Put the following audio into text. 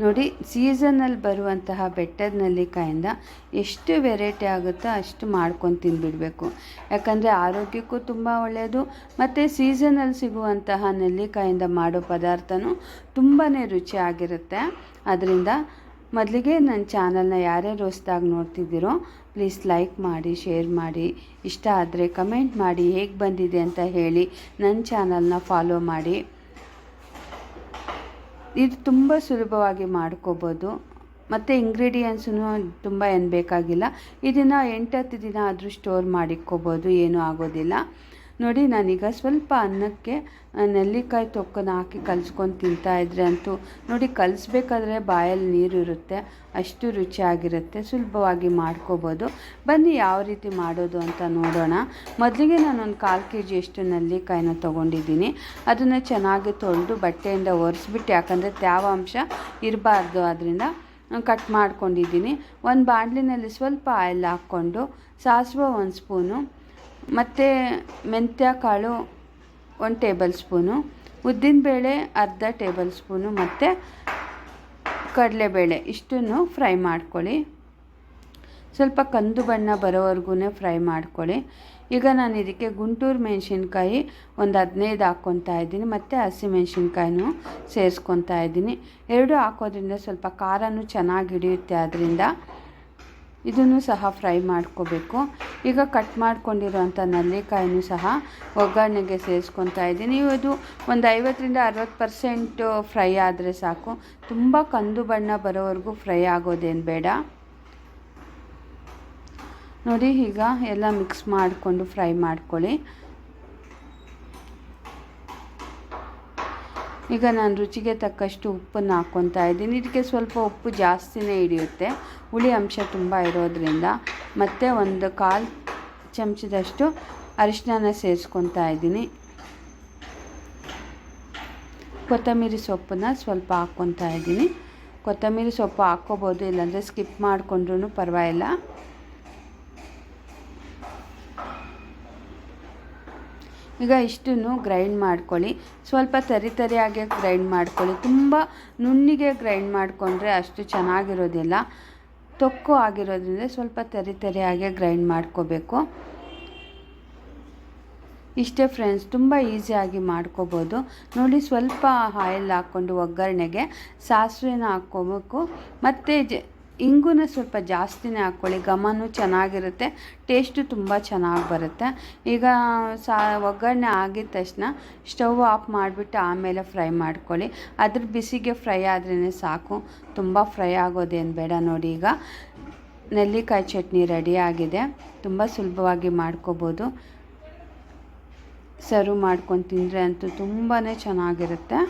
ನೋಡಿ, ಸೀಸನಲ್ಲಿ ಬರುವಂತಹ ಬೆಟ್ಟದ ನೆಲ್ಲಿಕಾಯಿಂದ ಎಷ್ಟು ವೆರೈಟಿ ಆಗುತ್ತೋ ಅಷ್ಟು ಮಾಡ್ಕೊಂಡು ತಿಂದುಬಿಡಬೇಕು. ಯಾಕಂದರೆ ಆರೋಗ್ಯಕ್ಕೂ ತುಂಬ ಒಳ್ಳೆಯದು, ಮತ್ತು ಸೀಸನಲ್ಲಿ ಸಿಗುವಂತಹ ನೆಲ್ಲಿಕಾಯಿಂದ ಮಾಡೋ ಪದಾರ್ಥನೂ ತುಂಬಾ ರುಚಿಯಾಗಿರುತ್ತೆ. ಅದರಿಂದ ಮೊದಲಿಗೆ ನನ್ನ ಚಾನಲ್ನ ಯಾರ್ಯಾರು ಹೊಸ್ದಾಗಿ ನೋಡ್ತಿದ್ದೀರೋ ಪ್ಲೀಸ್ ಲೈಕ್ ಮಾಡಿ, ಶೇರ್ ಮಾಡಿ, ಇಷ್ಟ ಆದರೆ ಕಮೆಂಟ್ ಮಾಡಿ, ಹೇಗೆ ಬಂದಿದೆ ಅಂತ ಹೇಳಿ ನನ್ನ ಚಾನಲ್ನ ಫಾಲೋ ಮಾಡಿ. ಇದು ತುಂಬ ಸುಲಭವಾಗಿ ಮಾಡ್ಕೋಬೋದು, ಮತ್ತು ಇಂಗ್ರೀಡಿಯೆಂಟ್ಸೂ ತುಂಬ ಏನು ಬೇಕಾಗಿಲ್ಲ. ಇದನ್ನು 8-10 ದಿನ ಆದರೂ ಸ್ಟೋರ್ ಮಾಡಿಕ್ಕೋಬೋದು, ಏನೂ ಆಗೋದಿಲ್ಲ. ನೋಡಿ, ನಾನೀಗ ಸ್ವಲ್ಪ ಅನ್ನಕ್ಕೆ ನೆಲ್ಲಿಕಾಯಿ ತೊಕ್ಕನ್ನು ಹಾಕಿ ಕಲಿಸ್ಕೊಂಡು ತಿಂತಾಯಿದ್ರೆ ಅಂತೂ ನೋಡಿ, ಕಲಿಸ್ಬೇಕಾದ್ರೆ ಬಾಯಲ್ಲಿ ನೀರು ಇರುತ್ತೆ, ಅಷ್ಟು ರುಚಿಯಾಗಿರುತ್ತೆ. ಸುಲಭವಾಗಿ ಮಾಡ್ಕೋಬೋದು. ಬನ್ನಿ ಯಾವ ರೀತಿ ಮಾಡೋದು ಅಂತ ನೋಡೋಣ. ಮೊದಲಿಗೆ ನಾನೊಂದು 1/4 kg ಅಷ್ಟು ನೆಲ್ಲಿಕಾಯಿನ ತೊಗೊಂಡಿದ್ದೀನಿ. ಅದನ್ನು ಚೆನ್ನಾಗಿ ತೊಳೆದು ಬಟ್ಟೆಯಿಂದ ಒರೆಸ್ಬಿಟ್ಟು, ಯಾಕಂದರೆ ತೇವಾಂಶ ಇರಬಾರ್ದು, ಅದರಿಂದ ಕಟ್ ಮಾಡ್ಕೊಂಡಿದ್ದೀನಿ. ಒಂದು ಬಾಣಲಿನಲ್ಲಿ ಸ್ವಲ್ಪ ಆಯಿಲ್ ಹಾಕ್ಕೊಂಡು, ಸಾಸಿವೆ 1 ಸ್ಪೂನು, ಮತ್ತು ಮೆಂತ್ಯ ಕಾಳು 1 ಟೇಬಲ್ ಸ್ಪೂನು, ಉದ್ದಿನಬೇಳೆ ಅರ್ಧ ಟೇಬಲ್ ಸ್ಪೂನು, ಮತ್ತು ಕಡಲೆಬೇಳೆ ಇಷ್ಟನ್ನು ಫ್ರೈ ಮಾಡ್ಕೊಳ್ಳಿ. ಸ್ವಲ್ಪ ಕಂದು ಬಣ್ಣ ಬರೋವರೆಗೂ ಫ್ರೈ ಮಾಡ್ಕೊಳ್ಳಿ. ಈಗ ನಾನು ಇದಕ್ಕೆ ಗುಂಟೂರು ಮೆಣಸಿನ್ಕಾಯಿ ಒಂದು 15 ಹಾಕ್ಕೊತಾ ಇದ್ದೀನಿ, ಮತ್ತು ಹಸಿಮೆಣ್ಸಿನ್ಕಾಯಿನೂ ಸೇರಿಸ್ಕೊತಾ ಇದ್ದೀನಿ. ಎರಡು ಹಾಕೋದ್ರಿಂದ ಸ್ವಲ್ಪ ಖಾರನೂ ಚೆನ್ನಾಗಿ ಹಿಡಿಯುತ್ತೆ, ಅದರಿಂದ ಇದನ್ನು ಸಹ ಫ್ರೈ ಮಾಡ್ಕೋಬೇಕು. ಈಗ ಕಟ್ ಮಾಡ್ಕೊಂಡಿರೋಂಥ ನೆಲ್ಲಿಕಾಯಿನೂ ಸಹ ಒಗ್ಗರಣೆಗೆ ಸೇರಿಸ್ಕೊತಾ ಇದ್ದೀನಿ. ಇದು ಒಂದು 50-60% ಫ್ರೈ ಆದರೆ ಸಾಕು, ತುಂಬ ಕಂದು ಬಣ್ಣ ಬರೋವರೆಗೂ ಫ್ರೈ ಆಗೋದೇನು ಬೇಡ. ನೋಡಿ, ಈಗ ಎಲ್ಲ ಮಿಕ್ಸ್ ಮಾಡಿಕೊಂಡು ಫ್ರೈ ಮಾಡ್ಕೊಳ್ಳಿ. ಈಗ ನಾನು ರುಚಿಗೆ ತಕ್ಕಷ್ಟು ಉಪ್ಪನ್ನು ಹಾಕ್ಕೊತಾ ಇದ್ದೀನಿ. ಇದಕ್ಕೆ ಸ್ವಲ್ಪ ಉಪ್ಪು ಜಾಸ್ತಿನೇ ಹಿಡಿಯುತ್ತೆ, ಹುಳಿ ಅಂಶ ತುಂಬ ಇರೋದ್ರಿಂದ. ಮತ್ತು ಒಂದು 1/4 ಚಮಚದಷ್ಟು ಅರಿಶಿನ ಸೇರಿಸ್ಕೊತಾ ಇದ್ದೀನಿ. ಕೊತ್ತಂಬರಿ ಸೊಪ್ಪನ್ನು ಸ್ವಲ್ಪ ಹಾಕ್ಕೊತಾ ಇದ್ದೀನಿ. ಕೊತ್ತಂಬರಿ ಸೊಪ್ಪು ಹಾಕ್ಕೋಬೋದು, ಇಲ್ಲಾಂದರೆ ಸ್ಕಿಪ್ ಮಾಡಿಕೊಂಡ್ರೂ ಪರವಾಗಿಲ್ಲ. ಈಗ ಇಷ್ಟನ್ನು ಗ್ರೈಂಡ್ ಮಾಡ್ಕೊಳ್ಳಿ. ಸ್ವಲ್ಪ ತರಿಯಾಗೆ ಗ್ರೈಂಡ್ ಮಾಡ್ಕೊಳ್ಳಿ. ತುಂಬ ನುಣ್ಣಿಗೆ ಗ್ರೈಂಡ್ ಮಾಡಿಕೊಂಡ್ರೆ ಅಷ್ಟು ಚೆನ್ನಾಗಿರೋದಿಲ್ಲ. ತೊಕ್ಕು ಆಗಿರೋದ್ರಿಂದ ಸ್ವಲ್ಪ ತರಿಯಾಗೆ ಗ್ರೈಂಡ್ ಮಾಡ್ಕೋಬೇಕು. ಇಷ್ಟೇ ಫ್ರೆಂಡ್ಸ್, ತುಂಬ ಈಸಿಯಾಗಿ ಮಾಡ್ಕೋಬೋದು. ನೋಡಿ, ಸ್ವಲ್ಪ ಆಯಿಲ್ ಹಾಕ್ಕೊಂಡು ಒಗ್ಗರಣೆಗೆ ಸಾಸಿವೆನ ಹಾಕ್ಕೋಬೇಕು, ಮತ್ತು ಇಂಗುನ ಸ್ವಲ್ಪ ಜಾಸ್ತಿನೇ ಹಾಕ್ಕೊಳ್ಳಿ. ಘಮನೂ ಚೆನ್ನಾಗಿರುತ್ತೆ, ಟೇಸ್ಟು ತುಂಬ ಚೆನ್ನಾಗಿ ಬರುತ್ತೆ. ಈಗ ಒಗ್ಗರಣೆ ಆಗಿದ ತಕ್ಷಣ ಸ್ಟವ್ ಆಫ್ ಮಾಡಿಬಿಟ್ಟು ಆಮೇಲೆ ಫ್ರೈ ಮಾಡ್ಕೊಳ್ಳಿ. ಅದ್ರ ಬಿಸಿಗೆ ಫ್ರೈ ಆದ್ರೇ ಸಾಕು, ತುಂಬ ಫ್ರೈ ಆಗೋದೇನು ಬೇಡ. ನೋಡಿ, ಈಗ ನೆಲ್ಲಿಕಾಯಿ ಚಟ್ನಿ ರೆಡಿ ಆಗಿದೆ. ತುಂಬ ಸುಲಭವಾಗಿ ಮಾಡ್ಕೋಬೋದು. ಸರ್ವ್ ಮಾಡ್ಕೊಂಡು ತಿಂದರೆ ಅಂತೂ ತುಂಬಾ ಚೆನ್ನಾಗಿರುತ್ತೆ.